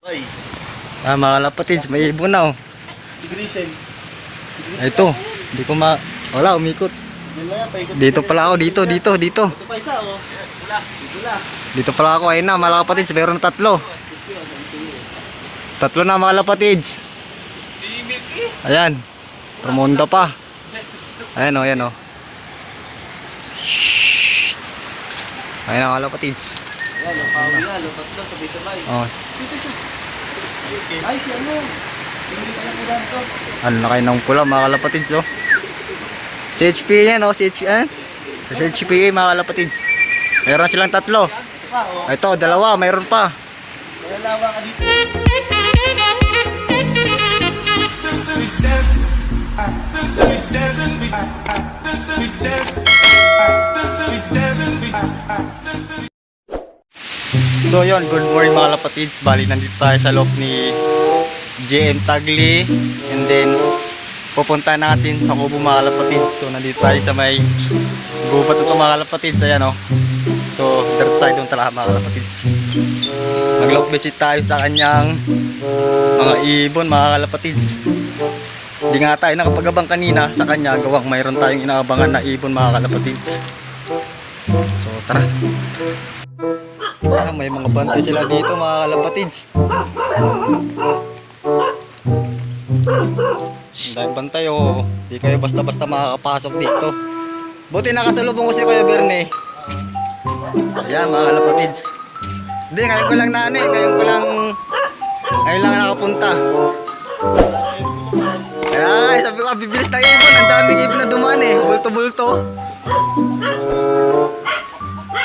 Ay. Mga kalapatids, may ibon na oh. Si Grisel. Ito, hindi ko wala, umikot. Dito pala ako, dito. Ito pa isa oh. Dito pala ako, ayun na mga kalapatids, meron na tatlo. Tatlo na mga kalapatids. Ayan, Ramonda pa. Ayan oh, ayan oh. Shhh. Ayan mga kalapatids. Ayan, ang pawi na, tatlo sabay-sabay. Oh. Dito siya. Ay, si ano? Hindi ka na pudan to. Ano na kayo ng pula mga kalapatids oh. Si HP yan oh, si HP yan. Si HP mga kalapatids. Meron silang tatlo. Ito pa oh. Ito, dalawa, mayroon pa. Kaya lawa ka dito. So yun, good morning mga kalapatids. Bali nandito tayo sa loob ni JM Tagli. And then pupunta natin sa Kubo mga kalapatids. So nandito tayo sa may gubat ito mga kalapatids. Ayan o. So diretso tayo doon talaga mga kalapatids. Mag-look visit tayo sa kanyang mga ibon mga kalapatids. Hindi nga tayo nakapagabang kanina sa kanya. Gawang mayroon tayong inaabangan na ibon mga kalapatids. So tara. May mga bantay sila dito mga kalapatids. Dahil bantay oh. Di kayo basta-basta makakapasok dito. Buti nakasalubong ko si Kuya Berne. Ayan mga kalapatids. Hindi, ngayon ko lang ngayon lang nakapunta. Ayan, sabi ko bibilis na ibon. Ang daming ibon na dumaan eh. Bulto-bulto.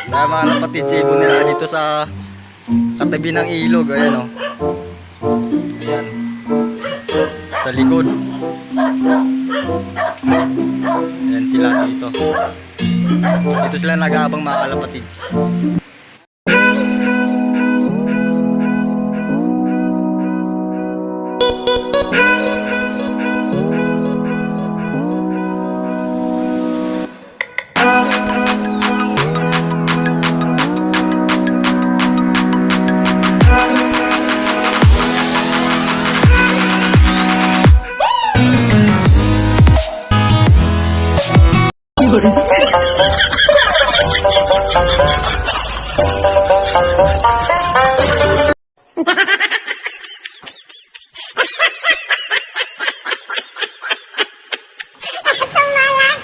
Sa mga kalapatids, ibon nila dito sa katabi ng ilog. Ayan o. Ayan. Sa likod. Ayan sila dito. Dito sila nag-aabang mga kalapatids.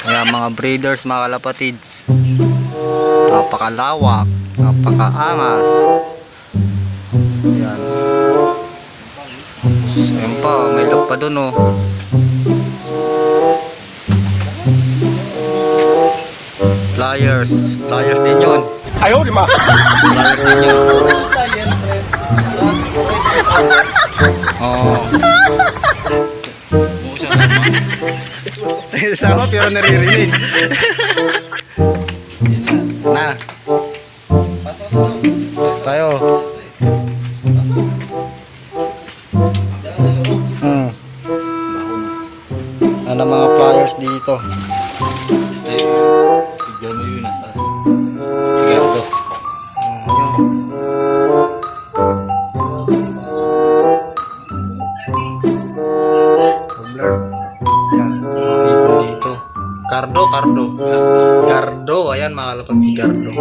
Kaya mga breeders mga kalapatids, napakalawak, napakaangas. Ayan. Ayan pa, may log pa dun oh. Flyers din yun. Ayaw, di ba? Flyers din yun. Oo. Sama pero naririnig. Na. Tayo. Ano mga flyers dito? Tigyan mo yun, nastas. Sige, ito. Dito. Gardo, ayan mga kalapatids, Gardo.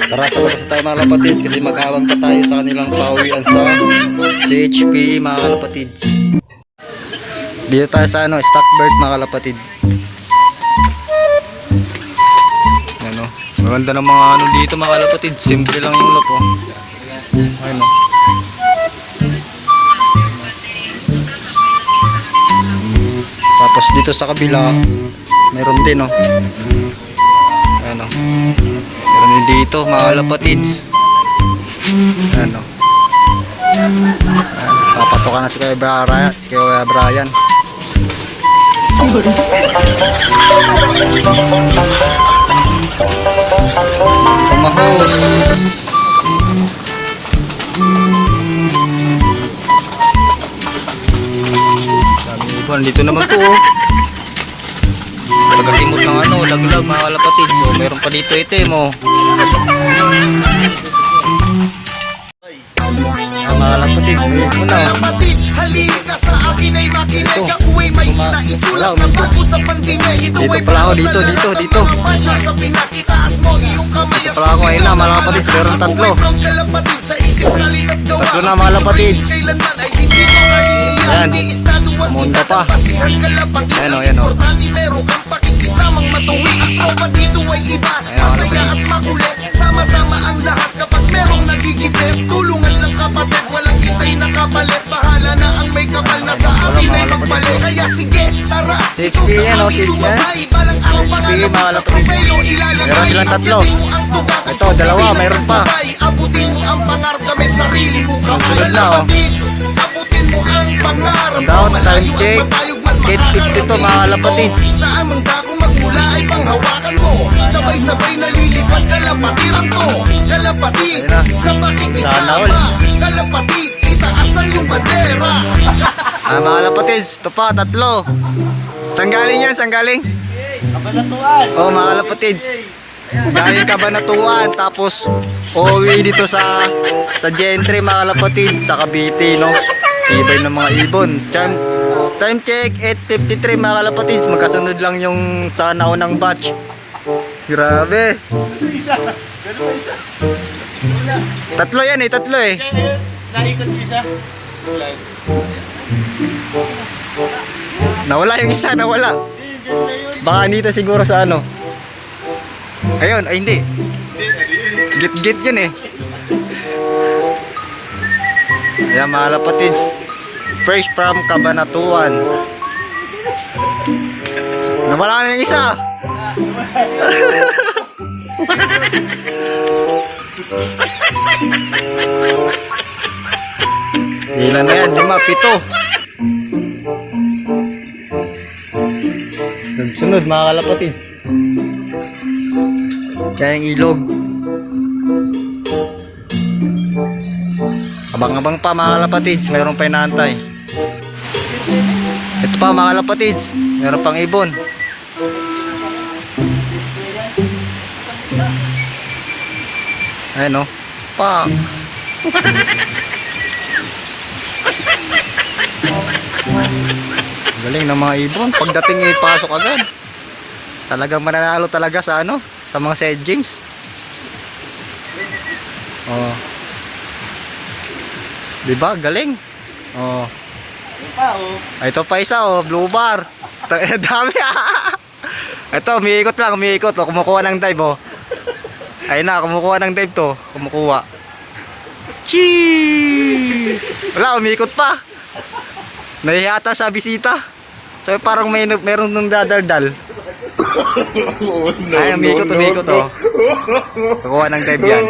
Tara sa labas tayo mga kalapatids kasi mag-awag pa tayo sa kanilang pauwian sa CHP mga kalapatids. Dito tayo sa Stockbird mga kalapatid. Ano, maganda ng mga dito mga kalapatid. Simple lang yung look oh. Ayun oh. Tapos dito sa kabila meron din oh. Ayun oh. Meron din dito mga kalapatids. Ayun oh. Papatokan na si Kuya Brian. Pamahos. Dito naman po oh. Pagkatimot ng laglag mga kalapatids. So meron pa dito itim oh. Wala, umidyo. Dito pala ako, dito. Dito pala ako, ayun na, mga kapatids, meron tatlo. Tatlo na, mga kapatids. Ayan, amunda pa. Ayan o, ayan o. Sama-sama ang lahat kapag merong nagigipit. Tulungan lang kapatid, walang itay na kapalit. Bahala na ang may kapal na sa atin ay magpalit. Kaya sige, tara, CHP yan o, CHP yan. CHP, mga kapatids. Meron silang tatlo. Ito, dalawa, mayroon pa. Abutin mo ang pangarap gamit sarili mo. Sunod na o. Abutin mo ang pangarap. Down, time check. 8:50 to, mga kapatids. Sa amang dako magmula ay panghawakan mo. Sabay-sabay nalilipad kalapatiran ko. Kalapatid, sa Sana pakikisama. all. Kalapatid, itaas ang iyong bandera. Mga kapatids, ito pa, tatlo. Saan galing yan? Saan galing? Kabanatuan. Oh, mga kapatids. Galing Kabanatuan, tapos uuwi dito sa Gentry, mga kapatids, sa Cavite, no? Tibay ng mga ibon. Time check, 8:53, mga kapatids. Magkasunod lang yung sa naunang batch. Grabe. Isa. Ganun ba isa? Wala. Tatlo yan eh, tatlo eh. Kaya naikot yung isa. Wala. Nawala yung isa, nawala. Diyan na yun. Baka dito siguro sa ano. Ayun, ay hindi. Git-git yun eh. Ayan, mga kapatids. Fresh from Cabanatuan. Nawala na yung isa. Ilan na yan? 5, 7. Sunod, mga kalapatids. Kaya yung ilog. Abang-abang pa, mga kalapatids. Mayroon pa inaantay. Ito pa, mga kalapatids. Mayroon pang ibon. Ayan o. Pak. Galing ng mga ibon. Pagdating ipasok agad. Talagang mananalo talaga sa ano, sa mga side games. Oh. Diba? Galing. Oh. Ito pa isa oh, blue bar. Dami. Ito, umiikot lang, umiikot. Oh, kumukuha ng dive oh. Ayun na, kumukuha ng dive to. Kumukuha. Chee! Wala, umiikot pa. Nahihiyata sa bisita. So parang meron nung dadaldal. Ay, umiikot oh. Kukuha ng dive yan.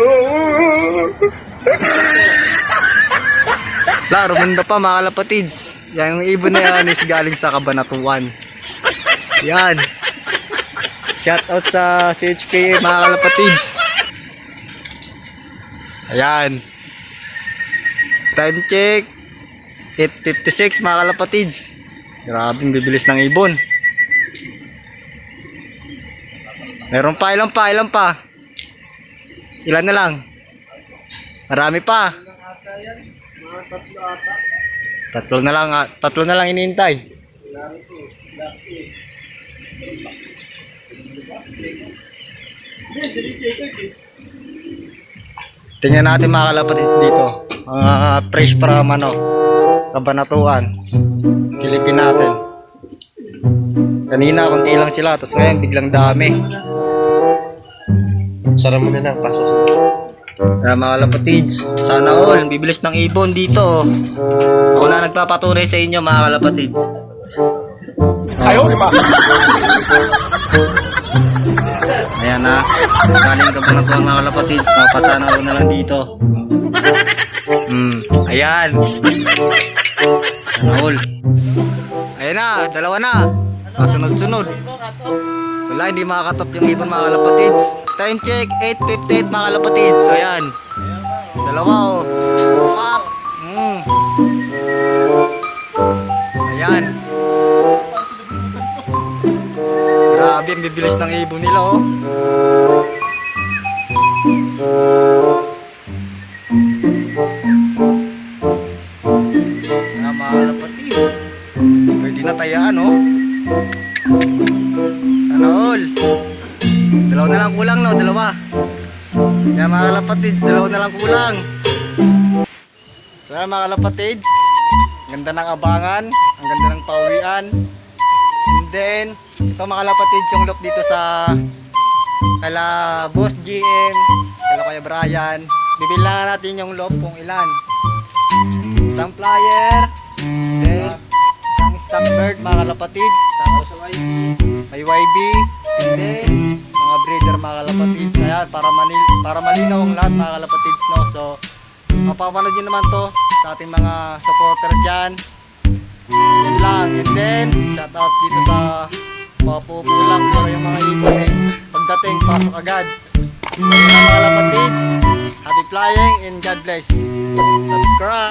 La, rumunda pa, mga kalapatids. Yan, yung ibon na yan is galing sa Cabanatuan. Yan. Shout out sa CHP, mga kalapatids. Ayan. Time check 8:56, mga kalapatids. Grabing bibilis ng ibon. Meron pa, ilan pa? Ilan na lang? Marami pa. Tatlo na lang inintay. Tingnan natin, mga kalapatids, dito. Fresh from ano, Cabanatuan. Silipin natin. Kanina konti lang sila, tapos ngayon biglang dami. Sara mo na lang, pasok. Mga kalapatids, sana all, bibilis ng ibon dito. Ako na nagpapatunay sa inyo, mga kalapatids. Ayaw, di ba? Ayan na, galing Cabanatuan, mga kalapatids. Mapasana all na lang dito. Ayan. Sana all. Ayan na, dalawa na. Kasunod-sunod. Wala, hindi makakatop yung ibon, mga kalapatids. Time check, 8:58, mga kalapatids. Ayan. Dalawa oh. Pak. Ayan. Grabe, ang bibilis ng ibon nila oh. Ayan, mga kalapatids. Pwede na tayaan oh. mga kalapatids, dalawa na lang kulang. So yan mga kalapatids, ganda ng abangan, ang ganda ng pauwian. And then, ito mga kalapatids yung look dito sa kala Boss GM, kala Kuya Brian. Bibilangan natin yung loop kung ilan. Isang flyer, then isang stopbird mga kalapatids, tapos may YB, and then mga breeder mga kalapatids. Ayan, para malinaw ang lahat mga kalapatids, no? So mapapanood nyo naman to sa ating mga supporter dyan. Yan lang. And then shout out dito sa papupulang pero yung mga ibon pagdating pasok agad. So yun mga kalapatids, happy flying and God bless. Subscribe.